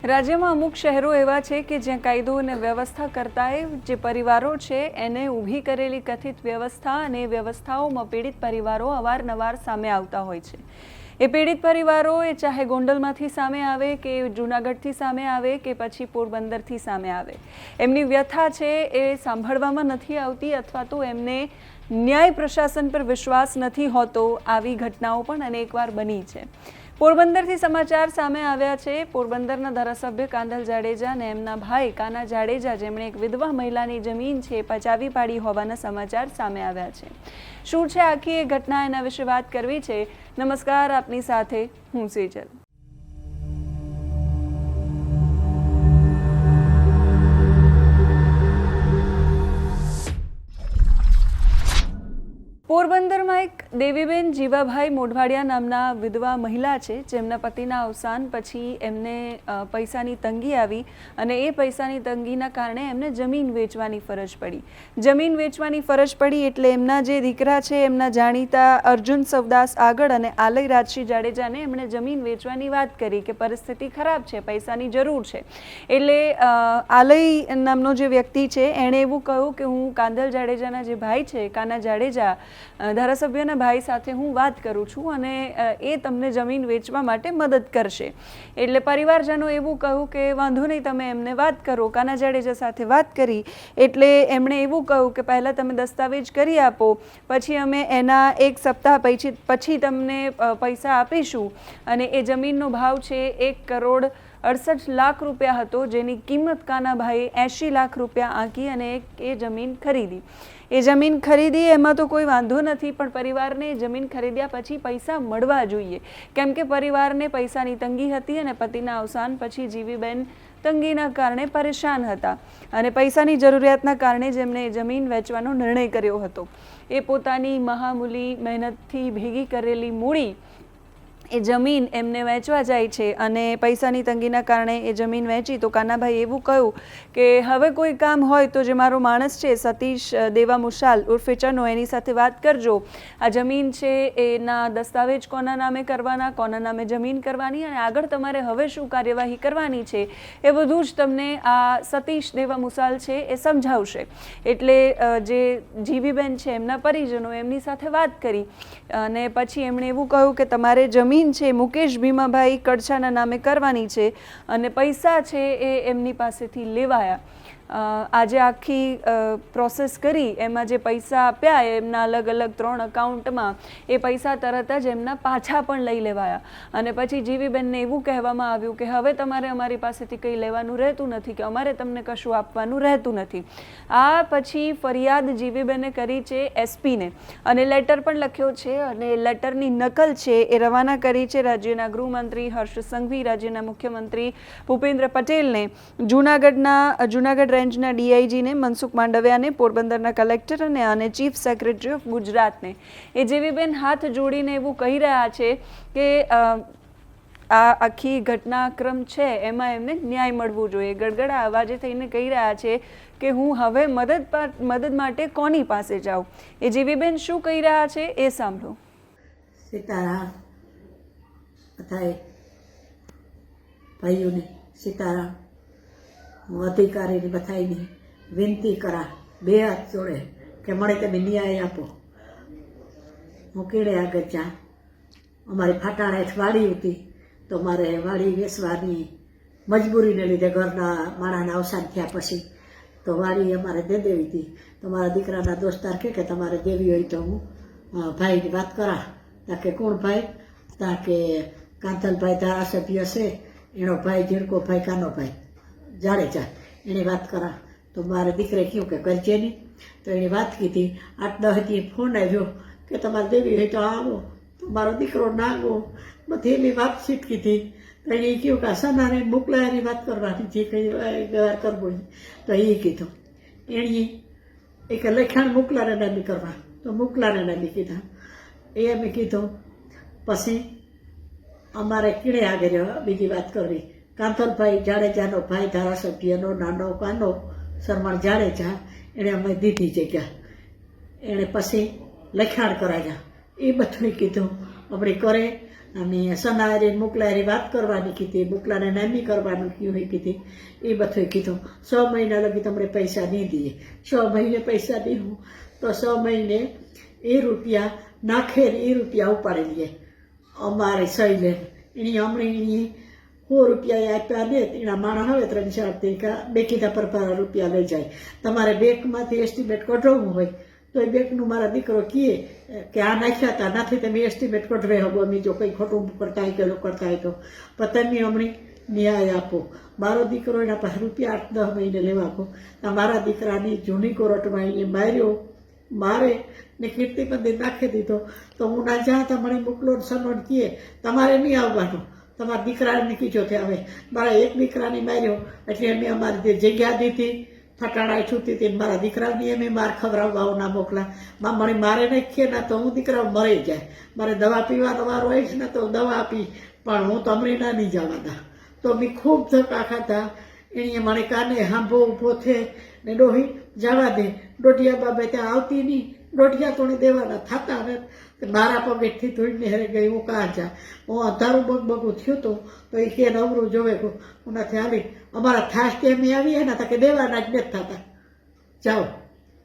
રાજ્યમાં અમુક શહેરો એવા છે કે જ્યાં કાયદો અને વ્યવસ્થા કરતાંય જે પરિવારો છે એને ઊભી કરેલી કથિત વ્યવસ્થા અને વ્યવસ્થાઓમાં પીડિત પરિવારો અવારનવાર સામે આવતા હોય છે। એ પીડિત પરિવારો એ ચાહે ગોંડલમાંથી સામે આવે કે જૂનાગઢથી સામે આવે કે પછી પોરબંદરથી સામે આવે, એમની વ્યથા છે એ સાંભળવામાં નથી આવતી અથવા તો એમને ન્યાય પ્રશાસન પર વિશ્વાસ નથી હોતો। આવી ઘટનાઓ પણ અનેકવાર બની છે। પોરબંદરથી સમાચાર સામે આવ્યા છે। પોરબંદરના ધારાસભ્ય કાંધલ જાડેજા અને એમના ભાઈ કાના જાડેજા, જેમણે એક વિધવા મહિલાની જમીન છે પચાવી પાડી હોવાના સમાચાર સામે આવ્યા છે। શું છે આખી એ ઘટના, એના વિશે વાત કરવી છે। નમસ્કાર, આપની સાથે હું સેજલ। પોરબંદરમાં એક દેવીબેન જીવાભાઈ મોઢવાડિયા નામના વિધવા મહિલા છે, જેમના પતિના અવસાન પછી એમને પૈસાની તંગી આવી અને એ પૈસાની તંગીના કારણે એમને જમીન વેચવાની ફરજ પડી। જમીન વેચવાની ફરજ પડી એટલે એમના જે દીકરા છે, એમના જાણીતા અર્જુન સવદાસ આગળ અને આલય રાજસિંહ જાડેજાને એમણે જમીન વેચવાની વાત કરી કે પરિસ્થિતિ ખરાબ છે, પૈસાની જરૂર છે। એટલે આલય નામનો જે વ્યક્તિ છે એણે એવું કહ્યું કે હું કાંધલ જાડેજાના જે ભાઈ છે કાના જાડેજા, ધારાસભ્યના ભાઈ સાથે હું વાત કરું છું અને એ તમને જમીન વેચવા માટે મદદ કરશે। એટલે પરિવારજનો એવું કહ્યું કે વાંધો નહીં, તમે એમને વાત કરો। કાના જાડેજા સાથે વાત કરી એટલે એમણે એવું કહ્યું કે પહેલાં તમે દસ્તાવેજ કરી આપો, પછી અમે એના એક સપ્તાહ પછી તમને પૈસા આપીશું। અને એ જમીનનો ભાવ છે 1,68 લાખ રૂપિયા હતો, જેની કિંમત કાનાભાઈએ 80 લાખ રૂપિયા આંકી અને એ જમીન ખરીદી। એ જમીન ખરીદી એમાં તો કોઈ વાંધો નથી, પણ પરિવારને જમીન ખરીદ્યા પછી પૈસા મળવા જોઈએ, કેમ કે પરિવારને પૈસાની તંગી હતી અને પતિના અવસાન પછી જીવીબેન તંગીના કારણે પરેશાન હતા અને પૈસાની જરૂરિયાતના કારણે જેમણે જમીન વેચવાનો નિર્ણય કર્યો હતો। એ પોતાની મહામૂલી મહેનતથી ભેગી કરેલી મૂડી એ જમીન એમને વેચવા જાય છે અને પૈસાની તંગીના કારણે એ જમીન વેચી તો કાનાભાઈ એવું કહ્યું કે હવે કોઈ કામ હોય તો જે મારો માણસ છે સતીશ દેવા મુશાલ ઉર્ફે ચનો, એની સાથે વાત કરજો। આ જમીન છે એના દસ્તાવેજ કોના નામે કરવાના, કોના નામે જમીન કરવાની અને આગળ તમારે હવે શું કાર્યવાહી કરવાની છે એ બધું જ તમને આ સતીશ દેવા મુશાલ છે એ સમજાવશે। એટલે જે જીવીબેન છે એમના પરિજનો એમની સાથે વાત કરી અને પછી એમણે એવું કહ્યું કે તમારે જમીન છે મુકેશ ભીમાભાઈ કડછાના નામે કરવાની છે અને પૈસા છે એ એમની પાસેથી લેવાયા। આજે આખી પ્રોસેસ કરી એમાં જે પૈસા આપ્યા એમના અલગ અલગ 3 અકાઉન્ટમાં એ પૈસા તરત જ એમના પાછા પણ લઈ લેવાયા અને પછી જીવીબેનને એવું કહેવામાં આવ્યું કે હવે તમારે અમારી પાસેથી કંઈ લેવાનું રહેતું નથી, કે અમારે તમને કશું આપવાનું રહેતું નથી। આ પછી ફરિયાદ જીવીબેને કરી છે એસપીને અને લેટર પણ લખ્યો છે અને લેટરની નકલ છે એ રવાના કરી છે રાજ્યના ગૃહમંત્રી હર્ષ સંઘવી, રાજ્યના મુખ્યમંત્રી ભૂપેન્દ્ર પટેલને, જૂનાગઢ રેન્જના ડીઆઈજીને મનસુખ માંડવિયાને, પોરબંદરના કલેક્ટર અને ચીફ સેક્રેટરી ઓફ ગુજરાતને। એ જીવીબેન હાથ જોડીને એવું કહી રહ્યા છે કે આ આખી ઘટનાક્રમ છે એમાં એમને ન્યાય મળવું જોઈએ। ગડગડા અવાજે થઈને કહી રહ્યા છે કે હું હવે મદદ માટે કોની પાસે જાઉં। એ જીવીબેન શું કહી રહ્યા છે એ સાંભળો। સીતારામ બધાએ ભાઈઓને સીતારામ। હું અધિકારીની બધાની વિનંતી કરા, 2 હાથ જોડે કે મને તમે ન્યાય આપો। હું કેળે આગળ જા, અમારી ફાટાણે વાડી હતી તો મારે વાડી વેચવાની મજબૂરીને લીધે ઘરના માણાના અવસાન થયા પછી તો વાડી અમારે દે દેવી હતી। તો મારા દીકરાના દોસ્તાર કે તમારે દેવી હોય તો હું ભાઈની વાત કરા। તાકે કોણ ભાઈ? તાકે કાંતલભાઈ ધારાસભ્ય છે એનો ભાઈ ઝીણકોભાઈ કાનોભાઈ જાડેજા, એની વાત કરા। તો મારે દીકરે કહ્યું કે કરજે નહીં। તો એની વાત કીધી। 8-10 દી ફોન આવ્યો કે તમારે દેવી હોય તો આવો, તો મારો દીકરો ના ગયો। બધી એની વાતચીત કીધી તો એને કહ્યું કે સનાને મોકલાયાની વાત કરવાની, જે કંઈ વ્યવહાર કરવો તો એ કીધું। એણે એક લખાણ મોકલાને નામી કરવા તો મોકલાને નામી કીધા। એ અમે કીધું પછી અમારે કીણે આગળ બીજી વાત કરવી। કાંતલભાઈ જાડેજાનો ભાઈ ધારાસભ્યનો નાનો કાનો શરમણ જાડેજા એણે અમે દીધી જગ્યા, એણે પછી લખાણ કરાવ્યા। એ બધું કીધું અમણે કરે અને સનારી મોકલારી વાત કરવાની કીધી, મોકલાને નામી કરવાનું કીધું કીધી, એ બધું કીધું. 6 મહિના લગી તમને પૈસા નહીં દઈએ. 6 મહિને પૈસા દીધું તો 6 મહિને એ રૂપિયા નાખે ને એ રૂપિયા ઉપાડી લઈએ અમારે સહી લે. એની હમણાં 100 રૂપિયા આપ્યા ને એના માણસ હવે 3-4 બે કીધા પર રૂપિયા લઈ જાય. તમારે બેંકમાંથી એસ્ટિમેટ કઢાવવું હોય તો એ બેંકનું મારા દીકરો કહે કે આ નાખ્યા હતા નથી, તમે એસ્ટિમેટ કઢવે હગો, અમે જો કંઈ ખોટું કરતા હોય કે કરતા હોય તો પણ તમે હમણાં ન્યાય આપો. મારો દીકરો એના પાસે રૂપિયા 8-10 મહિને લેવા કહો. મારા દીકરાની જૂની કોર્ટમાં એને માર્યો, મારે ને કીર્તિ મંદિર નાખી દીધો. તો હું ના જ્યાં તમને મોકલો સનોન કહે તમારે નહીં આવવાનું, તમારા દીકરાને કીધો છે. હવે મારા એક દીકરાને માર્યો એટલે મેં અમારી જે જગ્યા દીધી ફટાણા છૂટી હતી, મારા દીકરાની એમ માર ખવડાવવા ના મોકલા. મને મારે નાખીએ ને તો હું દીકરા મરી જાય. મારે દવા પીવાનો વારો હોય ને તો દવા આપી, પણ હું તમને ના નહીં જવાના. તો મેં ખૂબ ધક્કા ખાધા. એણે મને કાને હાંભો ઊભો થે ને ડોહી જવા દે, દોઢિયા બાબે ત્યાં આવતી નહીં, દોઢિયા તોડી દેવાના થતા ને મારા પગેથી ધોઈને હેરે ગઈ. હું કાં જા, હું અંધારું બગબગું થયું તો એ કે નવરું જોવે કહું હું નથી આવી. અમારા થાસ કે એમ આવીએ ને કે દેવાના જ નથી થતા, જાઓ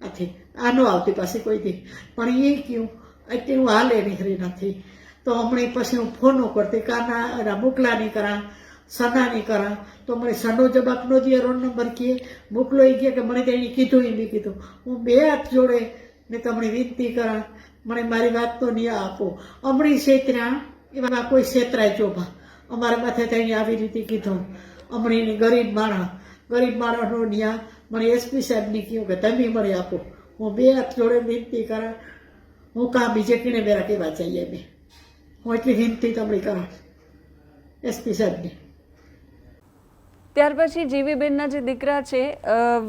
આથી આ ન આવતી પાછી કોઈથી. પણ એ કહ્યું એટલે હું હાલે નીકળી નથી. તો હમણાં પછી હું ફોનો કરતી, કાના એના મોકલા નહીં કરા, સના નહીં કરા. તો મને સનો જવાબનો જે રોડ નંબર કહે મોકલો એ કહે કે મને તેણે કીધું એ બી કીધું. હું 2 હાથ જોડે ને તમને વિનંતી કરા, મને મારી વાત તો નહીં આપો. હમણાં છેતર્યા એમાં કોઈ છેતરાય ચોભા અમારા માથે તેણે આવી રીતે કીધું. હમણાં ગરીબ માણસનો ન્યા મને એસપી સાહેબને કહ્યું કે તમે મને આપો. હું 2 હાથ જોડે વિનંતી કરા. હું કાં બીજે કીને મેરા કેવા ચાહીએ મેં, હું એટલી વિનંતી તમને કરા એસપી સાહેબને. ત્યાર પછી જીવીબેનના જે દીકરા છે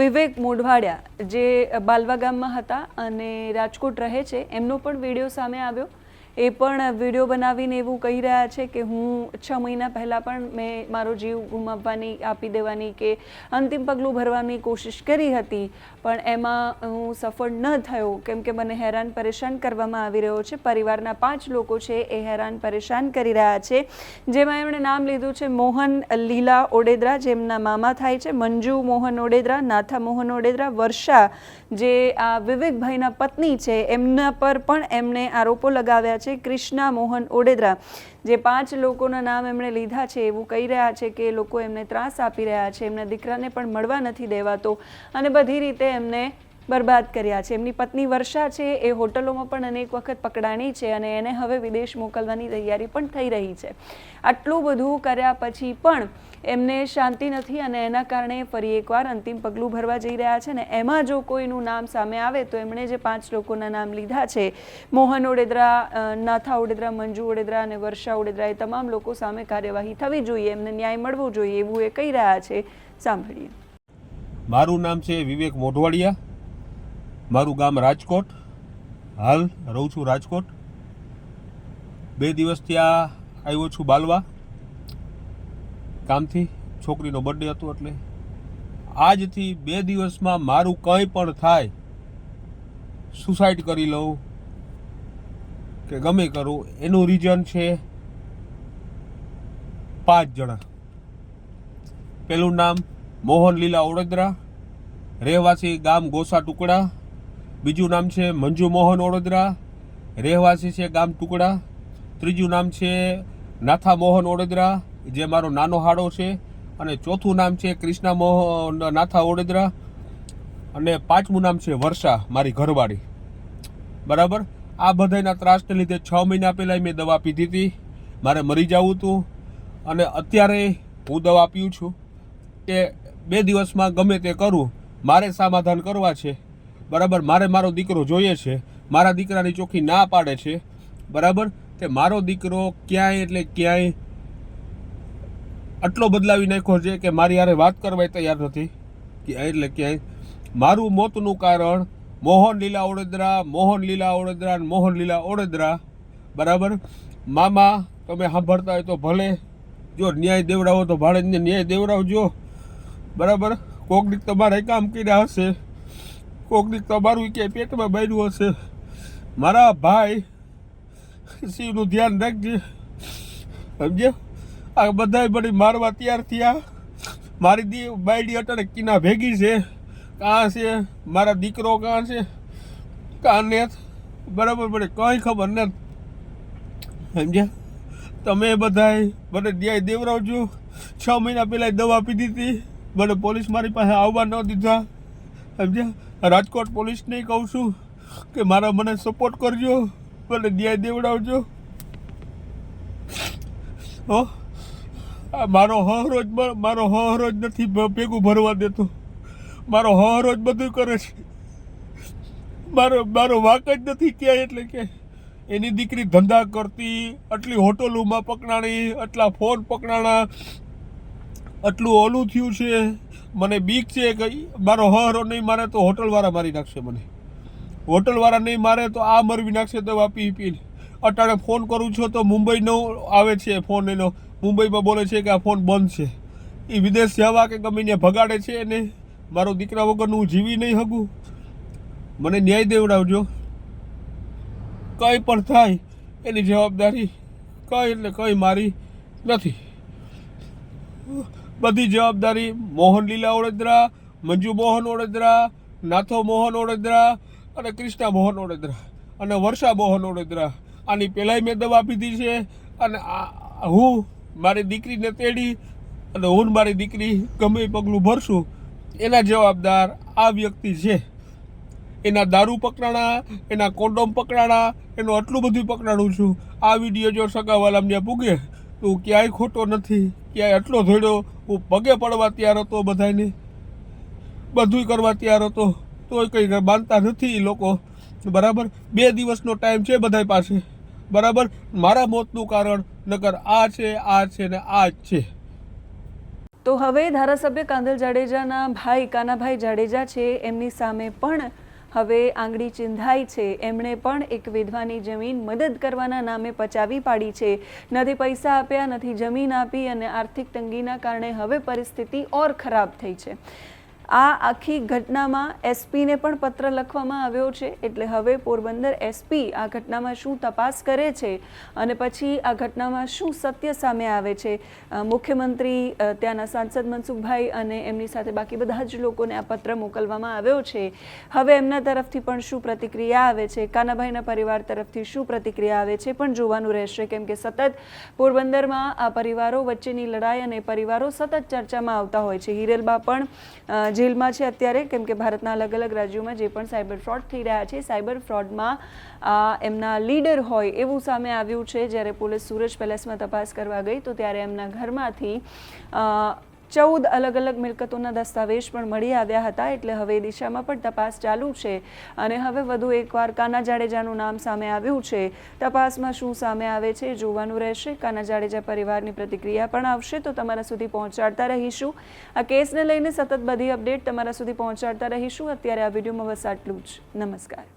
વિવેક મોઢવાડિયા, જે બાલવા ગામમાં હતા અને રાજકોટ રહે છે, એમનો પણ વિડીયો સામે આવ્યો. એ પણ વિડીયો બનાવીને એવું કહી રહ્યા છે કે હું 6 મહિના પહેલાં પણ મેં મારો જીવ ગુમાવવાની, આપી દેવાની કે અંતિમ પગલું ભરવાની કોશિશ કરી હતી, પણ એમાં હું સફળ ન થયો કેમ કે મને હેરાન પરેશાન કરવામાં આવી રહ્યો છે. પરિવારના 5 લોકો છે એ હેરાન પરેશાન કરી રહ્યા છે. જેમાં એમણે નામ લીધું છે મોહન લીલા ઓડેદરા, જેમના મામા થાય છે, મંજુ મોહન ઓડેદરા, નાથા મોહન ઓડેદરા, વર્ષા જે આ વિવેકભાઈના પત્ની છે એમના પર પણ એમણે આરોપો લગાવ્યા છે. કૃષ્ણા મોહન ઓડેદરા, જે 5 લોકોના નામ એમણે લીધા છે, એવું કહી રહ્યા છે કે લોકો એમને ત્રાસ આપી રહ્યા છે, એમના દીકરાને પણ મળવા નથી દેવાતો અને બધી રીતે એમને બરબાદ કર્યા છે. એમની પત્ની વર્ષા છે એ હોટલોમાં પણ અનેક વખત પકડાણી છે અને એને હવે વિદેશ મોકલવાની તૈયારી પણ થઈ રહી છે. આટલું બધું કર્યા પછી પણ એમને શાંતિ નથી અને એના કારણે ફરી એકવાર અંતિમ પગલું ભરવા જઈ રહ્યા છે. ને એમાં જો કોઈનું નામ સામે આવે તો એમણે જે 5 લોકોના નામ લીધા છે, મોહન ઓડેદરા, નાથા ઓડેદરા, મંજુ ઓડેદરા અને વર્ષા ઓડેદરા, એ તમામ લોકો સામે કાર્યવાહી થવી જોઈએ, એમને ન્યાય મળવો જોઈએ એવું એ કહી રહ્યા છે. સાંભળીએ. મારું નામ છે વિવેક મોઢવાડિયા, મારું ગામ રાજકોટ, હાલ રહું છું રાજકોટ. 2 દિવસ ત્યાં આવ્યો છું બાલવા કામથી, છોકરીનો બર્થડે હતો એટલે. આજથી 2 દિવસમાં મારું કંઈ પણ થાય, સુસાઇડ કરી લઉં કે ગમે કરું, એનું રીઝન છે 5 જણા. પેલું નામ મોહન લીલા ઓડેદરા, રહેવાસી ગામ ગોસા ટુકડા. બીજું નામ છે મંજુ મોહન ઓડેદરા, રહેવાસી છે ગામ ટુકડા. ત્રીજું નામ છે નાથા મોહન ઓડેદરા, જે મારો નાનો હાડો છે. અને ચોથું નામ છે કૃષ્ણા મોહન નાથા ઓડેદરા. અને 5મું નામ છે વર્ષા, મારી ઘરવાળી. બરાબર. આ બધાના ત્રાસને લીધે 6 મહિના પહેલાં મેં દવા પીધી હતી, મારે મરી જવું હતું. અને અત્યારે હું દવા પીઉં છું કે 2 દિવસમાં ગમે તે કરું, મારે સમાધાન કરવા છે. બરાબર. મારે મારો દીકરો જોઈએ છે, મારા દીકરાની ચોખ્ખી ના પાડે છે. બરાબર. તે મારો દીકરો ક્યાંય એટલે ક્યાંય આટલો બદલાવી નાખ્યો છે કે મારી યારે વાત કરવા તૈયાર નથી, ક્યાંય એટલે ક્યાંય. મારું મોતનું કારણ મોહન લીલા ઓડેદરા, મોહન લીલા ઓડેદરા અને મોહન લીલા ઓડેદરા. બરાબર. મામા તમે સાંભળતા હોય તો ભલે, જો ન્યાય દેવડાવો તો ભાડે ન્યાય દેવડાવજો. બરાબર. કોક દીક તમારે કામ કર્યા હશે, કોક દીક તમારું ક્યાંય પેટમાં બન્યું હશે. મારા ભાઈ શિવનું ધ્યાન રાખજે. સમજ્યો? આ બધાય બધી મારવા તૈયાર થયા. મારી બાયડી અટાણે કિના ભેગી છે, કાં છે મારા દીકરો, કાં છે કાં ને બરાબર પડે કંઈ ખબર નથી. સમજ્યા? તમે બધાય મને ન્યાય દેવડાવજો. 6 મહિના પહેલાં દવા પીધી હતી, મને પોલીસ મારી પાસે આવવા ન દીધા. સમજ્યા? રાજકોટ પોલીસને કહું છું કે મને સપોર્ટ કરજો, મને ન્યાય દેવડાવજો. હો, આ મારો હરોજ નથી ભેગું ભરવા દેતો. મારો હરોજ બધું કરે છે. મારો વાંક જ નથી ક્યાંય. એટલે કે એની દીકરી ધંધા કરતી, આટલી હોટલોમાં પકડાણી, આટલા ફોન પકડાણા, આટલું ઓલું થયું છે. મને બીક છે કે મારો હરો નહીં મારે તો હોટલવાળા મારી નાખશે. મને હોટલવાળા નહીં મારે તો આ મરવી નાખશે દવા પી પીને. અટાણે ફોન કરું છું તો મુંબઈનો આવે છે ફોન એનો. મુંબઈમાં બોલે છે કે આ ફોન બંધ છે. એ વિદેશ જવા કે ગમે ત્યાં ભગાડે છે એને. મારો દીકરા વગરનું હું જીવી નહીં શકું. મને ન્યાય દેવડાવજો. કંઈ પણ થાય એની જવાબદારી કંઈ મારી નથી. બધી જવાબદારી મોહન લીલા ઓડેદરા, મંજુ મોહન ઓડેદરા, નાથો મોહન ઓડેદરા અને કૃષ્ણા મોહન ઓડેદરા અને વર્ષા મોહન ઓડેદરા. આની પહેલાંય મેં દવા પીધી છે. અને હું મારી દીકરીને તેડી અને હું મારી દીકરી ગમે પગલું ભરશું એના જવાબદાર આ વ્યક્તિ છે. એના દારૂ પકડાણા, એના કોન્ડોમ પકડાણા, એનું આટલું બધું પકડાડું છું. આ વિડીયો જો સગાવાલામ ત્યાં પૂગે તો હું ક્યાંય ખોટો નથી, ક્યાંય આટલો ધોડ્યો. હું પગે પડવા તૈયાર હતો, બધાને બધું કરવા તૈયાર હતો, તોય કંઈ માનતા નથી એ લોકો. બરાબર 2 દિવસનો ટાઈમ છે બધા પાસે. બરાબર મારા મોતનું કારણ નકર આ છે ને આ જ છે. તો હવે ધારાસભ્ય કાંધલ જાડેજાના ભાઈ કાનાભાઈ જાડેજા છે, એમની સામે પણ હવે આંગળી ચિંધાઈ છે. એમણે પણ એક વિધવાની જમીન મદદ કરવાના નામે પચાવી પાડી છે. નથી પૈસા આપ્યા, નથી જમીન આપી અને આર્થિક તંગીના કારણે હવે પરિસ્થિતિ ઓર ખરાબ થઈ છે. આ આખી ઘટનામાં એસપીને પણ પત્ર લખવામાં આવ્યો છે. એટલે હવે પોરબંદર એસપી આ ઘટનામાં શું તપાસ કરે છે અને પછી આ ઘટનામાં શું સત્ય સામે આવે છે. મુખ્યમંત્રી, ત્યાંના સાંસદ મનસુખભાઈ અને એમની સાથે બાકી બધા જ લોકોને આ પત્ર મોકલવામાં આવ્યો છે. હવે એમના તરફથી પણ શું પ્રતિક્રિયા આવે છે, કાનાભાઈના પરિવાર તરફથી શું પ્રતિક્રિયા આવે છે પણ જોવાનું રહેશે. કેમ કે સતત પોરબંદરમાં આ પરિવારો વચ્ચેની લડાઈ અને પરિવારો સતત ચર્ચામાં આવતા હોય છે. હિરેલબા પણ જેલમાં છે અત્યારે, કેમ કે ભારતના અલગ અલગ રાજ્યોમાં જે પણ સાયબર ફ્રોડ થઈ રહ્યા છે, સાયબર ફ્રોડમાં એમના લીડર હોય એવું સામે આવ્યું છે. જ્યારે પોલીસ સુરજ પેલેસમાં તપાસ કરવા ગઈ તો ત્યારે એમના ઘરમાંથી 14 અલગ અલગ મિલકતોના દસ્તાવેજ પણ મળી આવ્યા હતા. એટલે હવે એ દિશામાં પણ તપાસ ચાલુ છે. અને હવે વધુ એકવાર કાના જાડેજાનું નામ સામે આવ્યું છે. તપાસમાં શું સામે આવે છે જોવાનું રહેશે. કાના જાડેજા પરિવારની પ્રતિક્રિયા પણ આવશે તો તમારા સુધી પહોંચાડતા રહીશું. આ કેસને લઈને સતત બધી અપડેટ તમારા સુધી પહોંચાડતા રહીશું. અત્યારે આ વિડીયોમાં બસ આટલું જ. નમસ્કાર.